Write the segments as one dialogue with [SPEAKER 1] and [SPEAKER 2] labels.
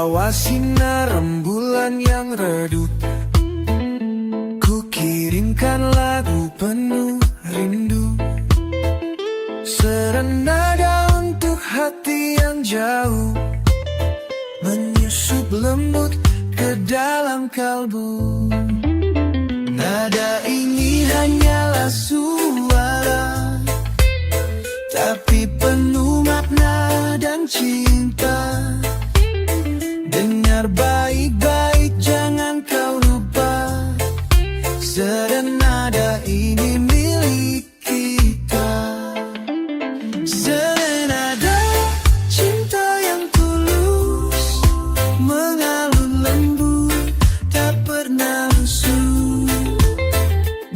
[SPEAKER 1] bawah sinar rembulan yang redup, ku kirimkan lagu penuh rindu, serenada untuk hati yang jauh, menyusup lembut ke dalam kalbu. Nada ini hanyalah suara, tapi penuh makna dan cinta. Dengar baik-baik, jangan kau lupa, serenada ini milik kita. Serenada cinta yang tulus, mengalun lembut, tak pernah lusuh.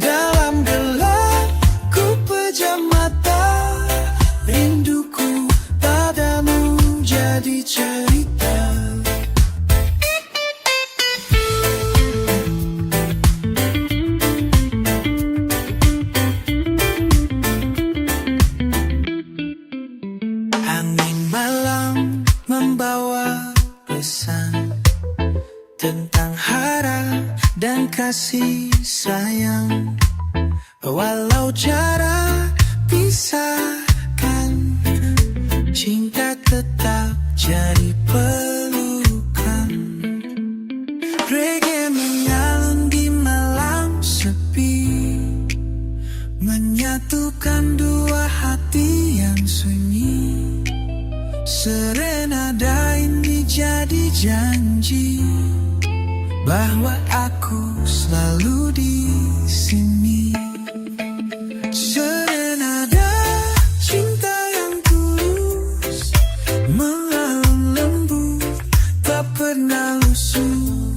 [SPEAKER 1] Dalam gelap ku pejam mata, rinduku padamu jadi cerita. Angin malam membawa pesan tentang harap dan kasih sayang. Walau jarak pisahkan, cinta tetap jadi pelukan. Reggae mengalun di malam sepi, menyatukan dua hati yang sunyi. Serenada ini jadi janji bahwa aku selalu di sini. Serenada cinta yang tulus, mengalun lembut, tak pernah lusuh.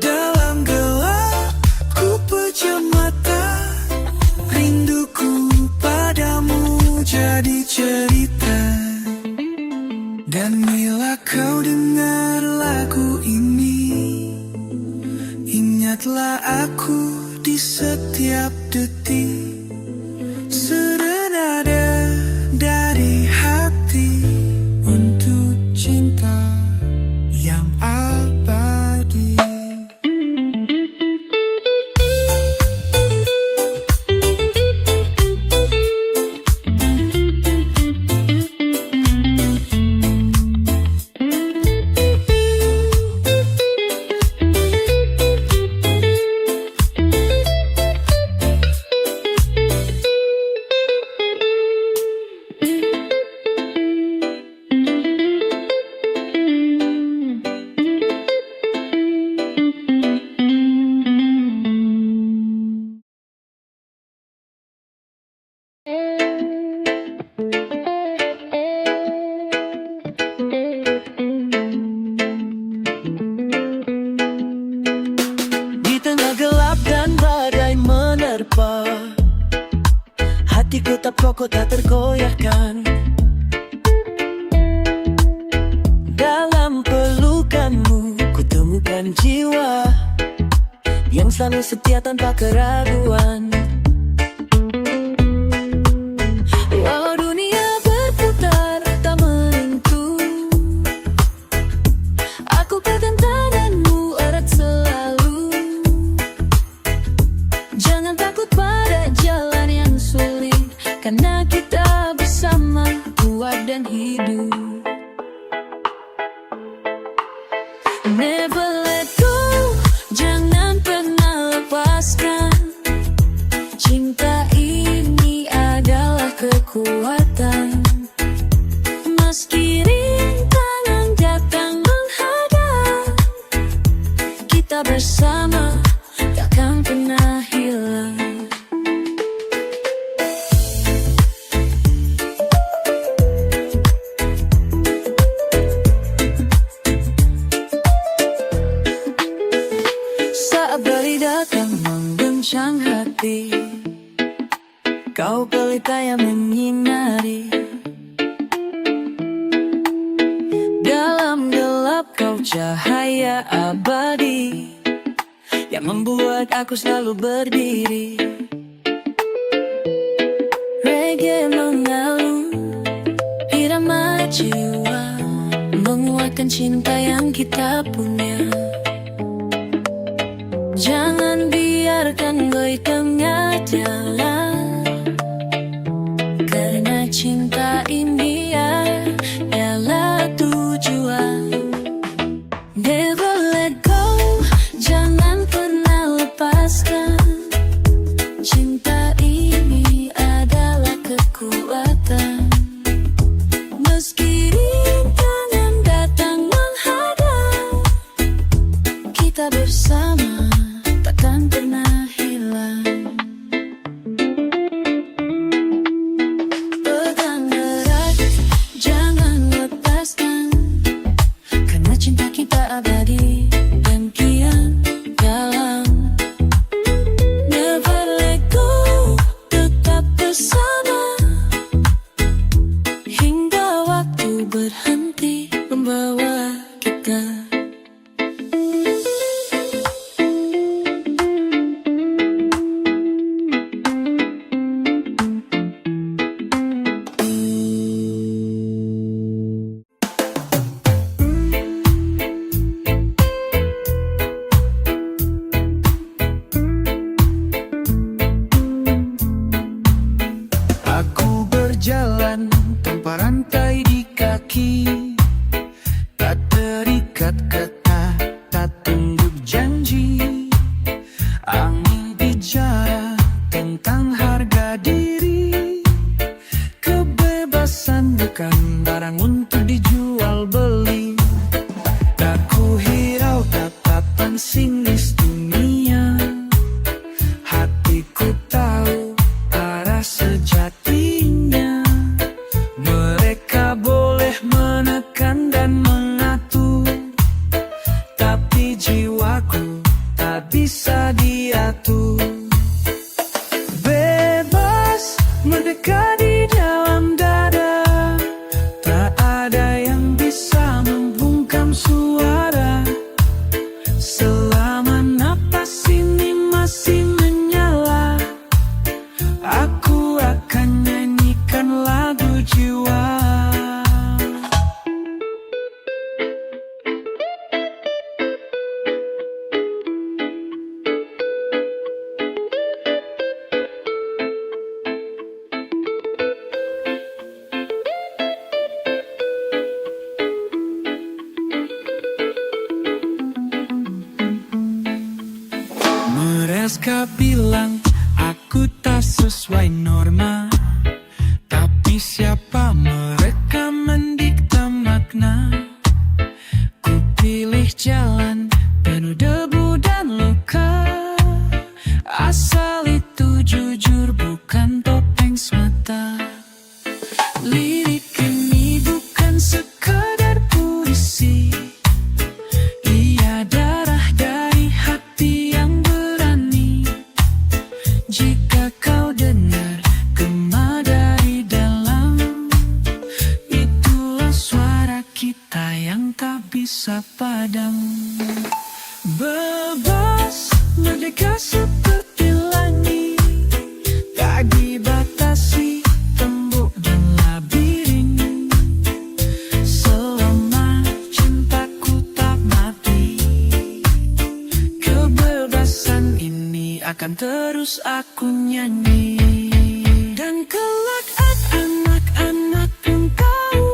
[SPEAKER 1] Dalam gelap ku pejam mata, rinduku padamu jadi cerita. Dan bila kau dengar lagu ini, ingatlah aku di setiap detik. Serenada dari hati untuk cinta yang abadi. Hatiku tak kokoh, tak tergoyahkan. Dalam pelukanmu ku temukan jiwa yang selalu setia tanpa keraguan. Walau dunia berputar tak menentu, aku pegang tanganmu erat selalu. Jangan takut pada jalan yang sulit, karena kita bersama kuat dan hidup. Never let go, jangan pernah lepaskan. Cinta ini adalah kekuatan. Meski rintangan datang menghadap, kita bersama takkan pernah hilang. Saat badai datang mengguncang hati, kau pelita yang menyinari. Dalam gelap kau cahaya abadi yang membuat aku selalu berdiri. Reggae mengalun, irama jiwa menguatkan Buktikan cinta yang kita punya. Jangan biarkan goyah tengah jalan, karena cinta ini adalah tujuan. Never let go, jangan pernah lepaskan. Cinta ini adalah kekuatan. Meski rintangan datang menghadang, kita bersama takkan pernah hilang. Pegang erat, jangan lepaskan, karena cinta kita abadi dan kian dalam. Never let go, tetap bersama hingga waktu berhenti membawa kita.
[SPEAKER 2] Aku berjalan tanpa rantai di kaki, tak terikat kata, tak tunduk janji. Angin bicara tentang harga diri, kebebasan bukan barang untuk dijual beli. Aku hirau tatapan sinis dunia, hatiku tahu arah sejatinya. Mereka boleh menekan dan mengatur, tapi jiwaku tak bisa diatur. Bebas merdeka di dalam dada, tak ada yang bisa membungkam suara. Selama napas ini masih menyala, aku akan nyanyikan lagu jiwa. Mereka bilang aku tak sesuai norma, tapi siapa mereka mendikte makna. Ku pilih jalan penuh debu dan luka, asal itu jujur bukan topeng semata. Lirik ini bukan sekadar puisi, ia darah dari hati yang berani. Jika kau dengar gema dari dalam, itulah suara kita yang tak bisa padam. Bebas merdeka seperti langit, tak dibatasi tembok dan labirin. Selama cintaku tak mati, kebebasan ini akan terus aku nyanyi. Dan kelak anak-anak pun tahu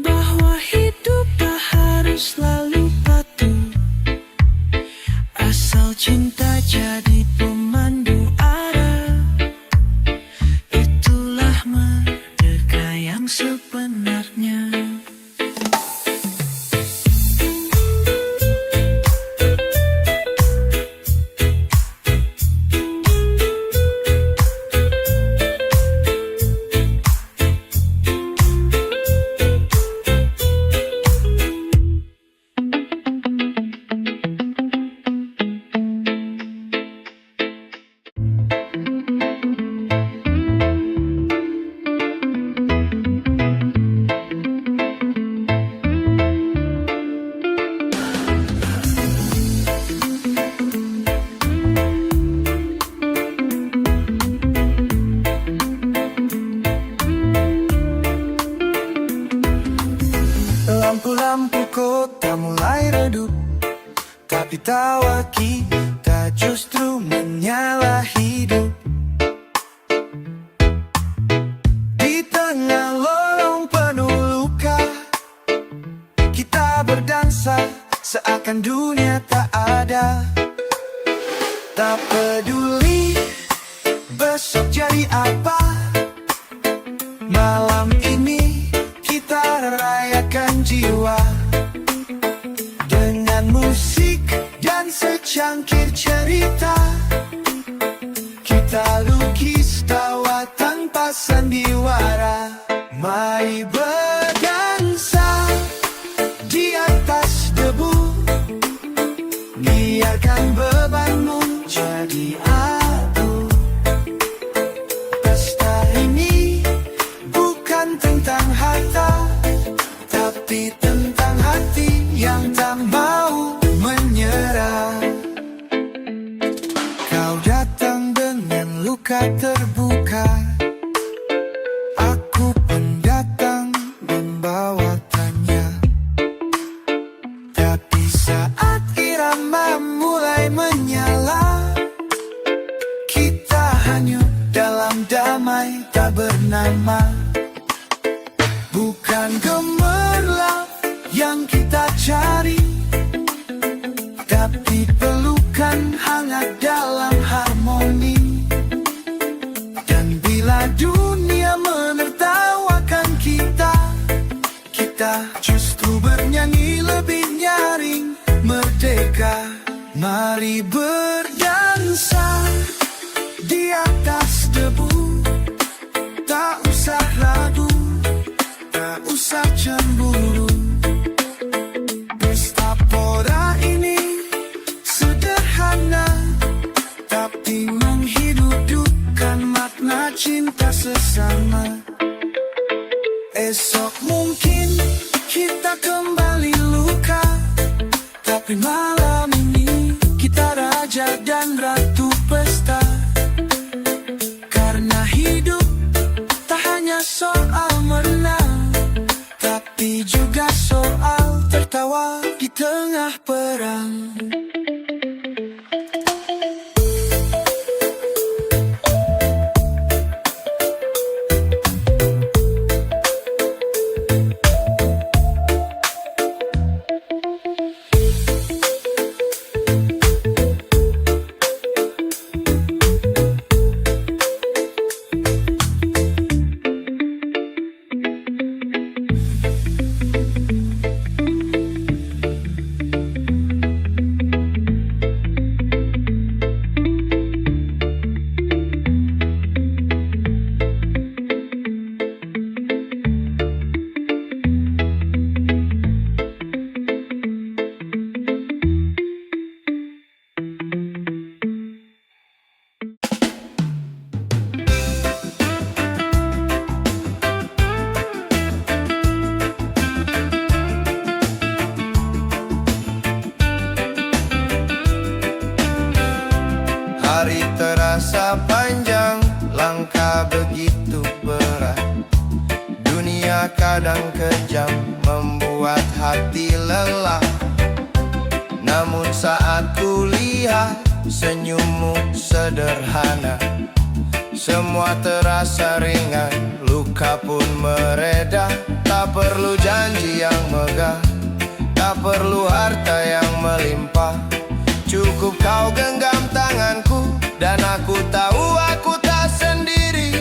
[SPEAKER 2] bahwa hidup tak harus selalu patuh, asal cinta jadi pemandu arah. Itulah merdeka yang sebenarnya. kita justru menyala hidup. Di tengah lorong penuh luka, kita berdansa seakan dunia tak ada. Tak peduli besok jadi apa, malam ini kita rayakan jiwa. Dengan musik dan secangkir cerita, kita lukis tawa tanpa sandiwara. Mari berdansa di atas debu, biarkan bebanmu jadi abu. Pesta ini bukan tentang harta, tapi tentang hati yang tak mau menyerah. Kau datang dengan luka terbuka, aku pun datang membawa tanya. Tapi saat irama mulai menyala, kita hanyut dalam damai tak bernama. Bukan gemerlap yang kita cari, tapi pelukan hangat dalam harmoni. Dan bila dunia menertawakan kita, kita justru bernyanyi lebih nyaring merdeka. Mari berdansa di atas debu, tak usah ragu, tak usah cemburu. Pesta pora ini sederhana, tapi menghidupkan makna cinta sesama. Esok mungkin kita kembali luka, tapi malam ini kita raja dan ratu pesta. Karena hidup tak hanya soal menang, tapi juga soal tertawa di tengah perang.
[SPEAKER 3] Hari terasa panjang, langkah begitu berat. Dunia kadang kejam, membuat hati lelah. Namun saat ku lihat senyummu sederhana, semua terasa ringan, luka pun mereda. Tak perlu janji yang megah, tak perlu harta yang melimpah. Cukup kau genggam tanganku, dan aku tahu aku tak sendiri.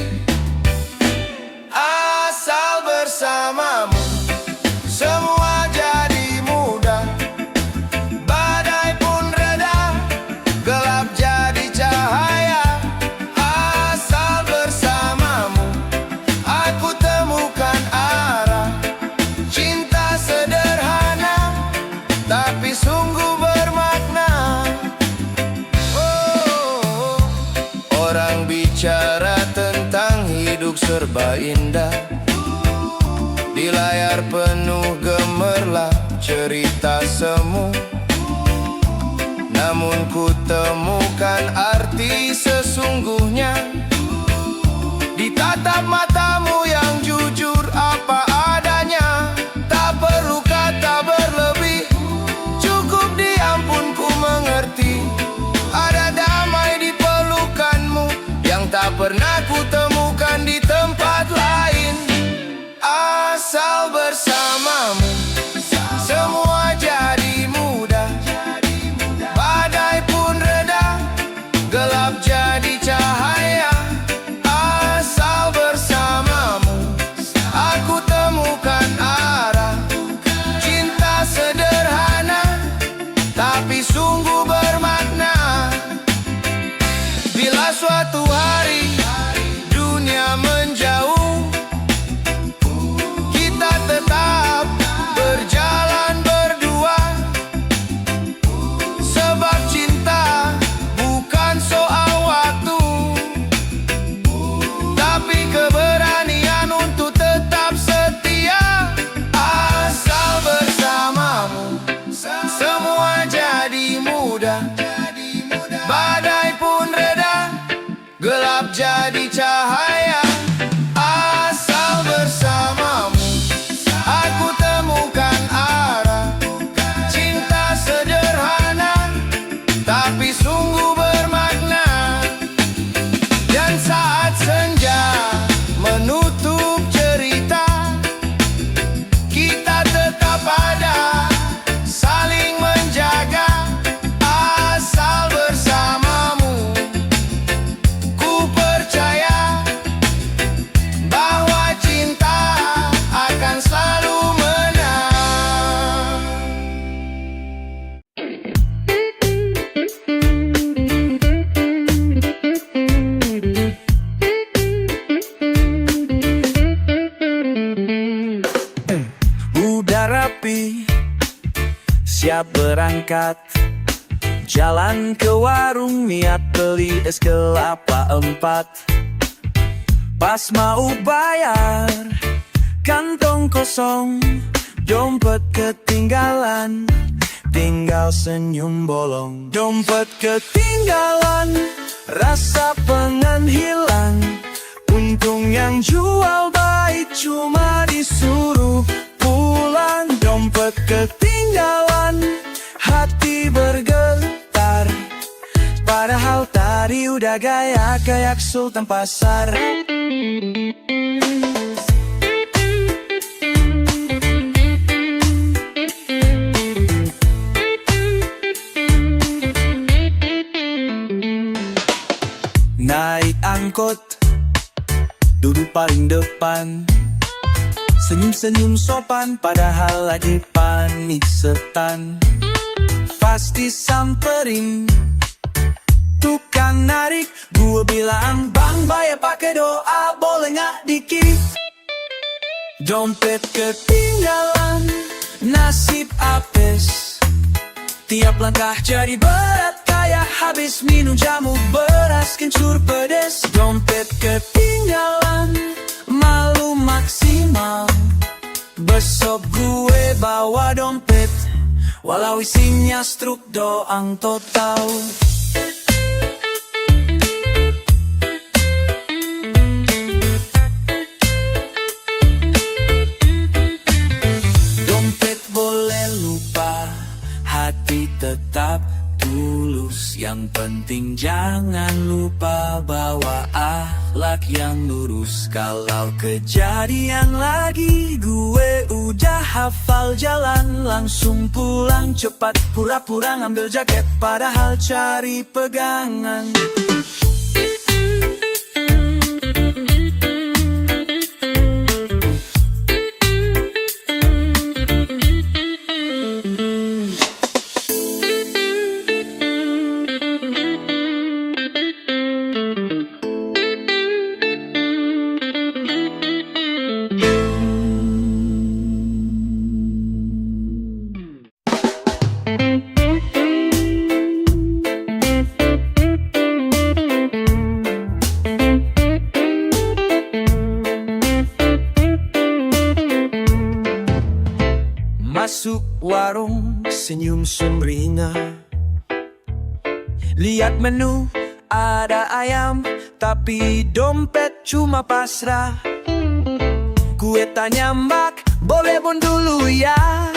[SPEAKER 3] Asal bersamamu, semua jadi mudah. Badai pun reda, gelap jadi cahaya. Asal bersamamu, aku temukan arah. Cinta sederhana, tapi sungguh bermakna. Orang bicara tentang hidup serba indah, di layar penuh gemerlap cerita semu. Namun ku temukan arti sesungguhnya di tatap matamu yang jujur apa adanya. Tak perlu kata berlebih, cukup diam pun ku mengerti. badai pun reda, gelap jadi cahaya. Asal bersamamu aku temukan arah. Cinta sederhana tapi sungguh bermakna. Dan saat senja menutup cerita, kita tetap ada, saling menjaga. Asal bersamamu ku percaya bahwa cinta akan selalu menang.
[SPEAKER 2] Udah rapi, siap berangkat. Jalan ke warung, niat beli es kelapa 4. Pas mau bayar, kantong kosong, dompet ketinggalan, tinggal senyum bolong. Dompet ketinggalan, rasa pengen hilang. Untung yang jual baik cuma disuruh pulang. Dompet ketinggalan, hati bergetar. Padahal tadi udah gaya kayak Sultan Pasar. Naik angkot, duduk paling depan. Senyum-senyum sopan, padahal lagi panik setan. Pasti samperin tukang narik, gue bilang bang bayar pakai doa, boleh nggak dikit. Dompet ketinggalan, nasib apes. Tiap langkah jadi berat, kayak habis minum jamu beras kencur pedes. Dompet ketinggalan, malu maksimal. Besok gue bawa dompet, walau isinya struk doang total. Dompet boleh lupa, hati tetap tulus. Yang penting jangan lupa bawa akhlak yang lurus. Kalau kejadian lagi, gue udah hafal jalan. Langsung pulang cepat, pura-pura ngambil jaket, padahal cari pegangan. Masuk warung, senyum sumringah. Lihat menu, ada ayam, tapi dompet cuma pasrah. Gue tanya mbak, boleh bon dulu ya?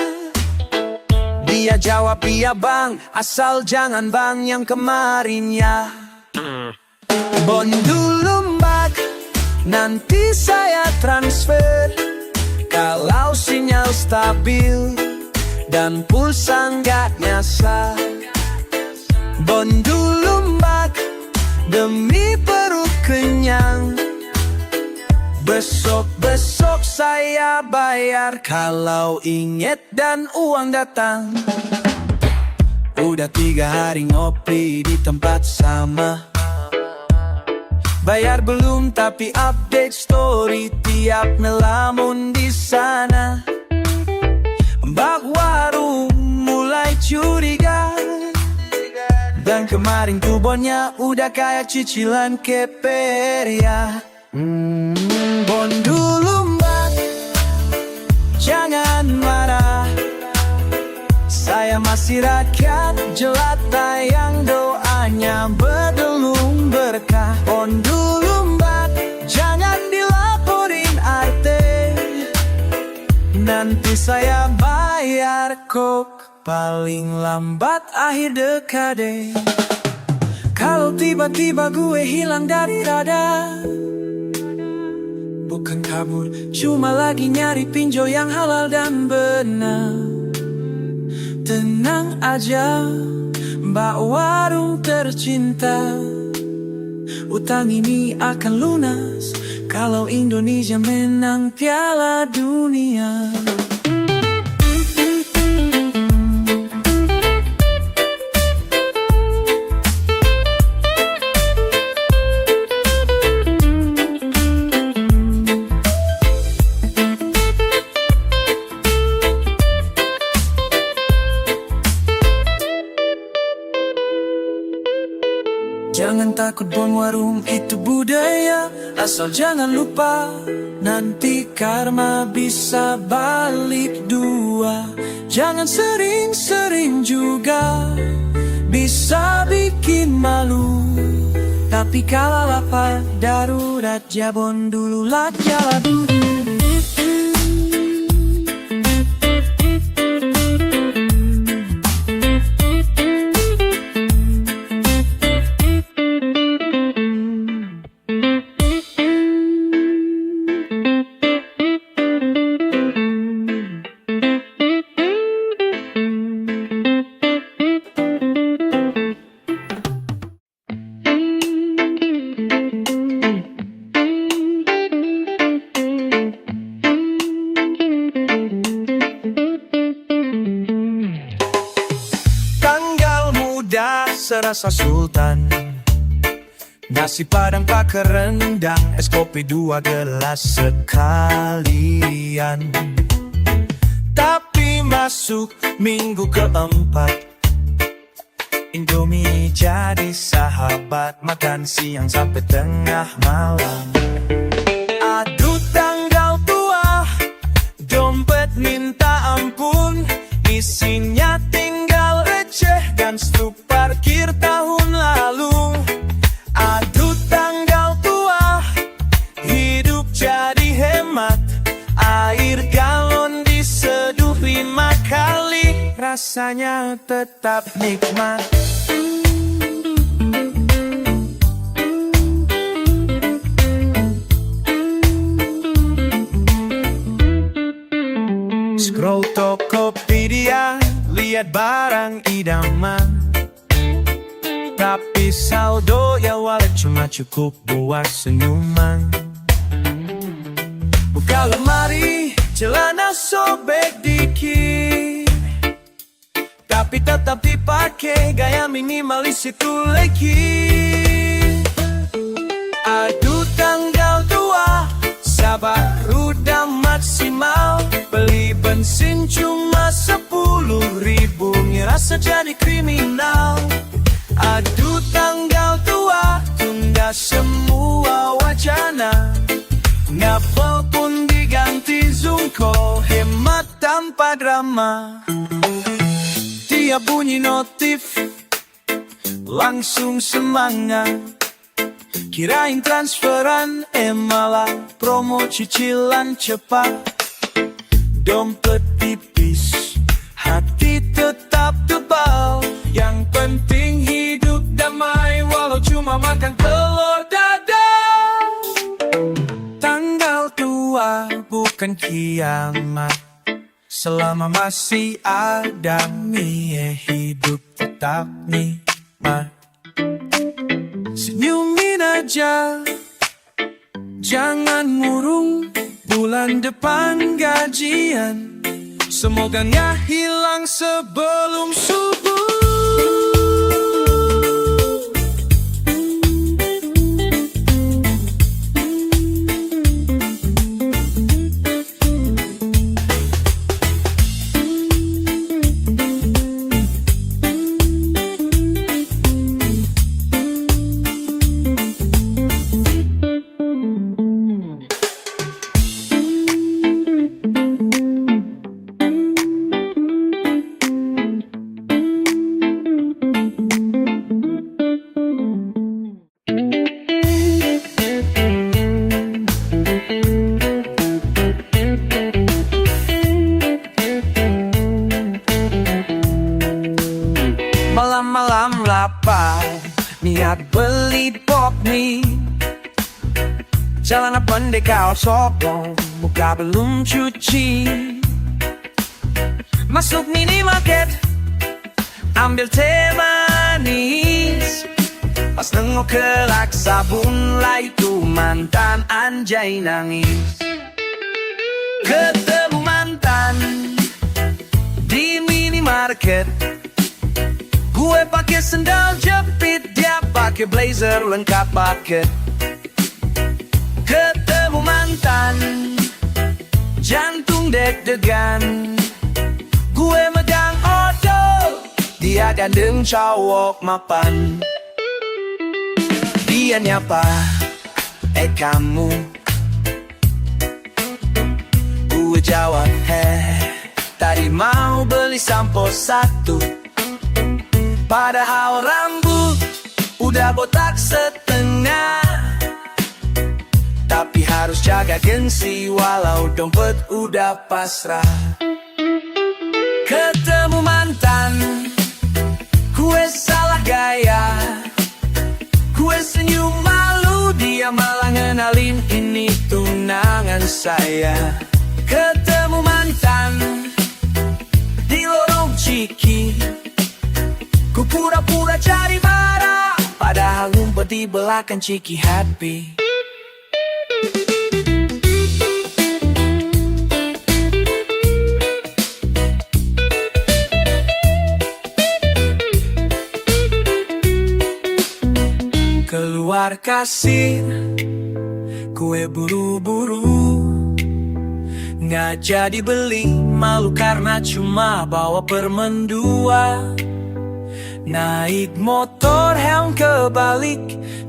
[SPEAKER 2] Dia jawab iya bang, asal jangan bang yang kemarin ya. Bon dulu mbak, nanti saya transfer. Kalau sinyal stabil dan pulsa nggak nyasar. Bon dulu mbak, demi perut kenyang. Besok saya bayar kalau inget dan uang datang. Udah 3 hari ngopi di tempat sama. Bayar belum tapi update story tiap ngelamun di sana. Mbak warung mulai curiga, dan kemarin kubonnya udah kayak cicilan KPR ya. Bon dulu mbak, jangan marah. Saya masih rakyat jelata yang doanya paling lambat akhir dekade. Kalau tiba-tiba gue hilang dari radar, bukan kabur, cuma lagi nyari pinjol yang halal dan benar. Tenang aja, Mbak Warung tercinta, utang ini akan lunas kalau Indonesia menang Piala Dunia. Jangan takut bom warung itu budaya, asal jangan lupa nanti karma bisa balik dua. Jangan sering-sering juga, bisa bikin malu. Tapi kalau lapar darurat, jabon dulu lah jala dulu. Serasa sultan, nasi padang pakai rendang, es kopi 2 gelas sekalian. Tapi masuk minggu keempat, Indomie jadi sahabat, makan siang sampai tengah malam. Aduh tanggal tua, dompet minta ampun, isinya tinggal receh dan struk parkir tahun lalu. Aduh tanggal tua, hidup jadi hemat, air galon diseduh 5 kali, rasanya tetap nikmat. Scroll Tokopedia, lihat barang idaman, tapi saldo ya wallet cuma cukup buat senyuman. Buka lemari, celana sobek dikit, tapi tetap dipakai, gaya minimalis itu lagi. Aduh tanggal tua, sabar udah maksimal, beli bensin cuma 10.000, ngerasa jadi kriminal. Aduh tanggal tua, tunda semua wacana, ngapel pun diganti Zungko, hemat tanpa drama. Tiap bunyi notif, langsung semangat, kirain transferan, malah promo cicilan cepat. Dompet tipis, hati tetap tebal, yang penting hidup damai walau cuma makan telur dadar. Tanggal tua bukan kiamat, selama masih ada mie, hidup tetap nikmat. Senyumin aja, jangan murung, bulan depan gajian, semoga nggak hilang sebelum subuh. niat beli pop mie. Celana pendek kaos sokong, muka belum cuci. Masuk minimarket, ambil teh manis. Pas nengok kelak sabun lah itu mantan anjay nangis. Ketemu mantan di minimarket. Gue pakai sendal jepit, dia pakai blazer lengkap paket. Ketemu mantan, jantung deg-degan. Gue megang odol, dia gandeng cowok mapan. Dia nyapa, kamu. Gue jawab, tadi mau beli sampo satu. Padahal rambut udah botak setengah. Tapi harus jaga gengsi walau dompet udah pasrah. Ketemu mantan, gue salah gaya. Gue senyum malu, dia malah ngenalin ini tunangan saya. Ketemu mantan di lorong Ciki. Ku pura-pura cari marah, padahal ngumpet di belakang Ciki happy. Keluar kasir, kue buru-buru. Nggak jadi beli, malu karena cuma bawa permen 2. Naik motor helm kebalik,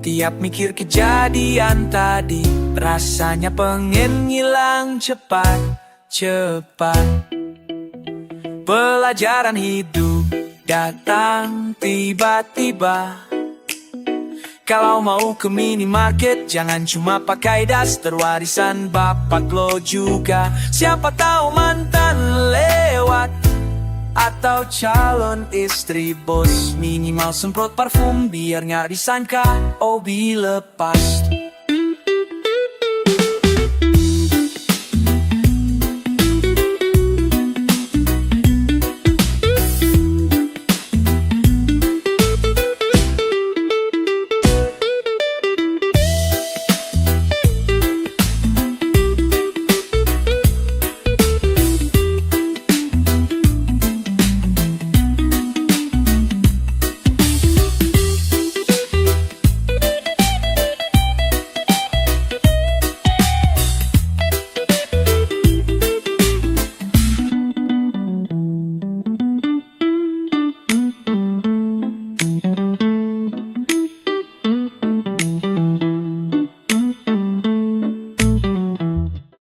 [SPEAKER 2] tiap mikir kejadian tadi. Rasanya pengen ngilang cepat-cepat. Pelajaran hidup datang tiba-tiba. Kalau mau ke minimarket, jangan cuma pakai daster warisan bapak lo juga. Siapa tahu mantan lewat, atau calon istri bos. Minimal semprot parfum biar nggak disangka hobi lepas.